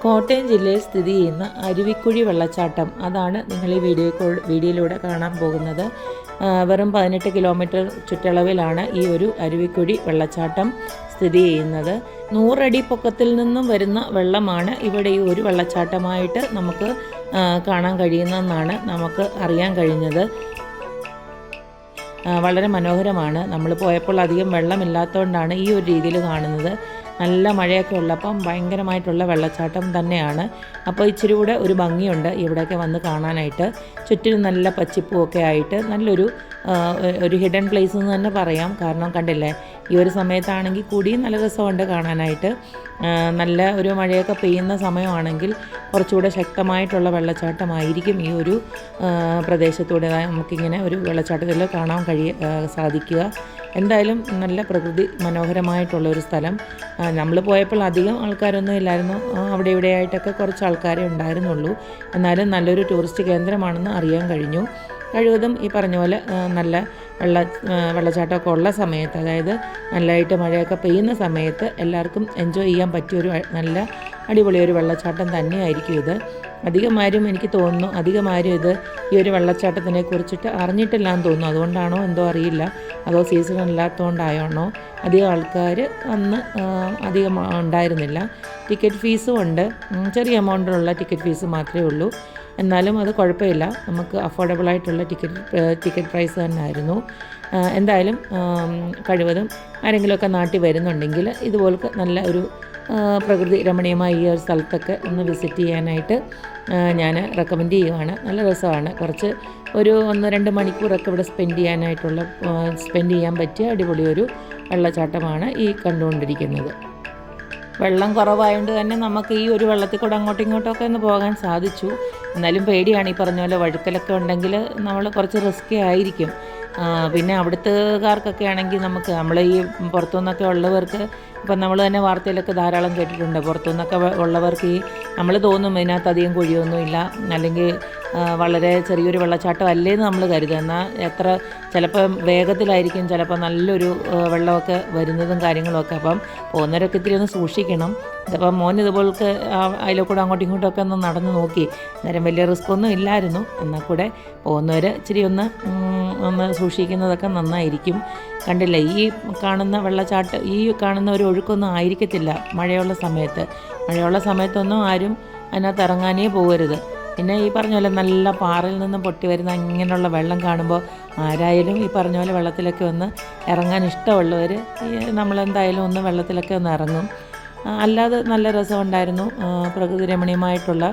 കോട്ടയം ജില്ലയിൽ സ്ഥിതി ചെയ്യുന്ന അരുവിക്കുഴി വെള്ളച്ചാട്ടം അതാണ് നിങ്ങൾ ഈ വീഡിയോയിലൂടെ കാണാൻ പോകുന്നത്. വെറും 18 കിലോമീറ്റർ ചുറ്റളവിലാണ് ഈ ഒരു അരുവിക്കുഴി വെള്ളച്ചാട്ടം സ്ഥിതി ചെയ്യുന്നത്. 100 അടി പൊക്കത്തിൽ നിന്നും വരുന്ന വെള്ളമാണ് ഇവിടെ ഈ ഒരു വെള്ളച്ചാട്ടമായിട്ട് നമുക്ക് കാണാൻ കഴിയുന്നതെന്നാണ് നമുക്ക് അറിയാൻ കഴിഞ്ഞത്. വളരെ മനോഹരമാണ്. നമ്മൾ പോയപ്പോൾ അധികം വെള്ളമില്ലാത്തതുകൊണ്ടാണ് ഈ ഒരു രീതിയിൽ കാണുന്നത്. നല്ല മഴയൊക്കെ ഉള്ളപ്പം ഭയങ്കരമായിട്ടുള്ള വെള്ളച്ചാട്ടം തന്നെയാണ്. അപ്പോൾ ഇച്ചിരി കൂടെ ഒരു ഭംഗിയുണ്ട് ഇവിടെയൊക്കെ വന്ന് കാണാനായിട്ട്. ചുറ്റിലും നല്ല പച്ചിപ്പുമൊക്കെ ആയിട്ട് നല്ലൊരു ഹിഡൻ പ്ലേസ് എന്ന് തന്നെ പറയാം. കാരണം കണ്ടില്ലേ, ഈ ഒരു സമയത്താണെങ്കിൽ കൂടി നല്ല രസമുണ്ട് കാണാനായിട്ട്. നല്ല ഒരു മഴയൊക്കെ പെയ്യുന്ന സമയമാണെങ്കിൽ കുറച്ചുകൂടെ ശക്തമായിട്ടുള്ള വെള്ളച്ചാട്ടമായിരിക്കും ഈ ഒരു പ്രദേശത്തൂടെ നമുക്കിങ്ങനെ ഒരു വെള്ളച്ചാട്ടത്തിൽ കാണാൻ സാധിക്കുക. എന്തായാലും നല്ല പ്രകൃതി മനോഹരമായിട്ടുള്ളൊരു സ്ഥലം. നമ്മൾ പോയപ്പോൾ അധികം ആൾക്കാരൊന്നും ഇല്ലായിരുന്നു. അവിടെ ഇവിടെയായിട്ടൊക്കെ കുറച്ച് ആൾക്കാരെ ഉണ്ടായിരുന്നുള്ളൂ. എന്നാലും നല്ലൊരു ടൂറിസ്റ്റ് കേന്ദ്രമാണെന്ന് അറിയാൻ കഴിഞ്ഞു. കഴിവതും ഈ പറഞ്ഞ പോലെ നല്ല വെള്ളച്ചാട്ടമൊക്കെ ഉള്ള സമയത്ത്, അതായത് നല്ലതായിട്ട് മഴയൊക്കെ പെയ്യുന്ന സമയത്ത് എല്ലാവർക്കും എൻജോയ് ചെയ്യാൻ പറ്റിയൊരു നല്ല അടിപൊളിയൊരു വെള്ളച്ചാട്ടം തന്നെയായിരിക്കും ഇത്. എനിക്ക് തോന്നുന്നു അധികമാരും ഈ ഒരു വെള്ളച്ചാട്ടത്തിനെ കുറിച്ചിട്ട് അറിഞ്ഞിട്ടില്ല എന്ന് തോന്നുന്നു. അതുകൊണ്ടാണോ എന്തോ അറിയില്ല, അതോ സീസൺ അല്ലാത്തതുകൊണ്ടാണോ അധികം ആൾക്കാർ അന്ന് അധികം ഉണ്ടായിരുന്നില്ല. ടിക്കറ്റ് ഫീസും ഉണ്ട്, ചെറിയ എമൗണ്ടിലുള്ള ടിക്കറ്റ് ഫീസ് മാത്രമേ ഉള്ളൂ. എന്നാലും അത് കുഴപ്പമില്ല, നമുക്ക് അഫോർഡബിളായിട്ടുള്ള ടിക്കറ്റ് പ്രൈസ് തന്നെ ആയിരുന്നു. എന്തായാലും കഴിവതും ആരെങ്കിലുമൊക്കെ നാട്ടിൽ വരുന്നുണ്ടെങ്കിൽ ഇതുപോലൊക്കെ നല്ല ഒരു പ്രകൃതി രമണീയമായ ഈ ഒരു സ്ഥലത്തൊക്കെ ഒന്ന് വിസിറ്റ് ചെയ്യാനായിട്ട് ഞാൻ റെക്കമെൻഡ് ചെയ്യുവാണ്. നല്ല രസമാണ്. കുറച്ച് ഒരു 1-2 മണിക്കൂറൊക്കെ ഇവിടെ സ്പെൻഡ് ചെയ്യാൻ പറ്റിയ അടിപൊളി ഒരു വെള്ളച്ചാട്ടമാണ് ഈ കണ്ടുകൊണ്ടിരിക്കുന്നത്. വെള്ളം കുറവായതുകൊണ്ട് തന്നെ നമുക്ക് ഈ ഒരു വെള്ളത്തിൽ കൂടെ അങ്ങോട്ടും ഇങ്ങോട്ടൊക്കെ ഒന്ന് പോകാൻ സാധിച്ചു. എന്നാലും പേടിയാണ്. ഈ പറഞ്ഞ പോലെ വഴുക്കലൊക്കെ ഉണ്ടെങ്കിൽ നമ്മൾ കുറച്ച് റിസ്കി ആയിരിക്കും. പിന്നെ അവിടുത്തുകാർക്കൊക്കെ ആണെങ്കിൽ നമ്മൾ ഈ പുറത്തുനിന്നൊക്കെ ഉള്ളവർക്ക്, ഇപ്പം നമ്മൾ തന്നെ വാർത്തയിലൊക്കെ ധാരാളം കേട്ടിട്ടുണ്ട്, പുറത്തുനിന്നൊക്കെ ഉള്ളവർക്ക് നമ്മൾ തോന്നും ഇതിനകത്ത് അധികം കുഴിയൊന്നുമില്ല, അല്ലെങ്കിൽ വളരെ ചെറിയൊരു വെള്ളച്ചാട്ടം അല്ലേന്ന് നമ്മൾ കരുതുക. എന്നാൽ ചിലപ്പോൾ വേഗത്തിലായിരിക്കും, ചിലപ്പോൾ നല്ലൊരു വെള്ളമൊക്കെ വരുന്നതും കാര്യങ്ങളൊക്കെ. അപ്പം പോകുന്നവരൊക്കെ ഇത്തിരി ഒന്ന് സൂക്ഷിക്കണം. ഇതിപ്പം മോൻ ഇതുപോലൊക്കെ അതിലൂടെ അങ്ങോട്ടും ഇങ്ങോട്ടൊക്കെ ഒന്ന് നടന്ന് നോക്കി. നേരം വലിയ റിസ്ക് ഒന്നും ഇല്ലായിരുന്നു. എന്നാൽ കൂടെ പോകുന്നവർ ഇച്ചിരി ഒന്ന് സൂക്ഷിക്കുന്നതൊക്കെ നന്നായിരിക്കും. കണ്ടില്ലേ, ഈ കാണുന്ന ഒരു ഒഴുക്കൊന്നും ആയിരിക്കത്തില്ല മഴയുള്ള സമയത്തൊന്നും ആരും അതിനകത്ത് ഇറങ്ങാനേ പോകരുത്. പിന്നെ ഈ പറഞ്ഞ പോലെ നല്ല പാറയിൽ നിന്നും പൊട്ടി വരുന്ന ഇങ്ങനെയുള്ള വെള്ളം കാണുമ്പോൾ ആരായാലും ഈ പറഞ്ഞ പോലെ വെള്ളത്തിലൊക്കെ ഒന്ന് ഇറങ്ങാൻ ഇഷ്ടമുള്ളവർ നമ്മളെന്തായാലും ഒന്ന് വെള്ളത്തിലൊക്കെ ഒന്ന് ഇറങ്ങും. അല്ലാതെ നല്ല രസമുണ്ടായിരുന്നു. പ്രകൃതി രമണീയമായിട്ടുള്ള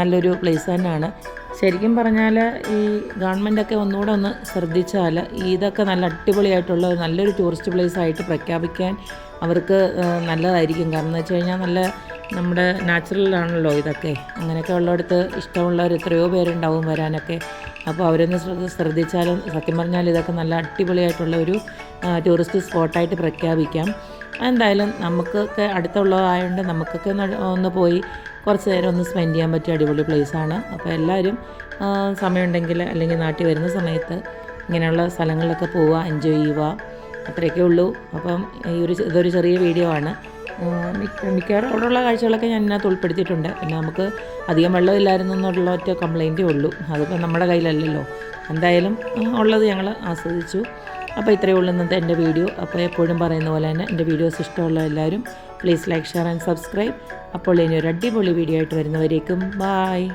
നല്ലൊരു പ്ലേസ് തന്നെയാണ്. ശരിക്കും പറഞ്ഞാൽ ഈ ഗവൺമെൻറ്റൊക്കെ ഒന്നുകൂടെ ഒന്ന് ശ്രദ്ധിച്ചാൽ ഇതൊക്കെ നല്ല അടിപൊളിയായിട്ടുള്ള നല്ലൊരു ടൂറിസ്റ്റ് പ്ലേസായിട്ട് പ്രഖ്യാപിക്കാൻ അവർക്ക് നല്ലതായിരിക്കും. കാരണം എന്ന് വെച്ച് കഴിഞ്ഞാൽ നല്ല നമ്മുടെ നാച്ചുറലാണല്ലോ ഇതൊക്കെ. അങ്ങനെയൊക്കെ ഉള്ളിടത്ത് ഇഷ്ടമുള്ളവർ എത്രയോ പേരുണ്ടാവും വരാനൊക്കെ. അപ്പോൾ അവരൊന്ന് ശ്രദ്ധിച്ചാലും സത്യം പറഞ്ഞാൽ ഇതൊക്കെ നല്ല അടിപൊളിയായിട്ടുള്ള ഒരു ടൂറിസ്റ്റ് സ്പോട്ടായിട്ട് പ്രഖ്യാപിക്കാം. എന്തായാലും നമുക്കൊക്കെ അടുത്തുള്ളതായതുകൊണ്ട് നമുക്കൊക്കെ ഒന്ന് പോയി കുറച്ച് നേരം ഒന്ന് സ്പെൻഡ് ചെയ്യാൻ പറ്റിയ അടിപൊളി പ്ലേസാണ്. അപ്പോൾ എല്ലാവരും സമയമുണ്ടെങ്കിൽ അല്ലെങ്കിൽ നാട്ടിൽ വരുന്ന സമയത്ത് ഇങ്ങനെയുള്ള സ്ഥലങ്ങളിലൊക്കെ പോവുക, എൻജോയ് ചെയ്യുക, അത്രയൊക്കെ ഉള്ളൂ. അപ്പം ഇതൊരു ചെറിയ വീഡിയോ ആണ്. മിക്കവാറും അവിടെയുള്ള കാഴ്ചകളൊക്കെ ഞാൻ ഇതിനകത്ത് ഉൾപ്പെടുത്തിയിട്ടുണ്ട്. പിന്നെ നമുക്ക് അധികം വെള്ളമില്ലായിരുന്നു എന്നുള്ള ഒറ്റ കംപ്ലൈൻറ്റേ ഉള്ളൂ. അതിപ്പോൾ നമ്മുടെ കയ്യിലല്ലല്ലോ. എന്തായാലും ഉള്ളത് ഞങ്ങൾ ആസ്വദിച്ചു. അപ്പോൾ ഇത്രയേ ഉള്ളൂ ഇന്നത്തെ എൻ്റെ വീഡിയോ. അപ്പോൾ എപ്പോഴും പറയുന്ന പോലെ തന്നെ എൻ്റെ വീഡിയോസ് ഇഷ്ടമുള്ള എല്ലാവരും please like, share and subscribe. അപ്പോൾ ഇനി ഒരു അടിപൊളി വീഡിയോ ആയിട്ട് വരുന്നവരേക്കും ബായ്.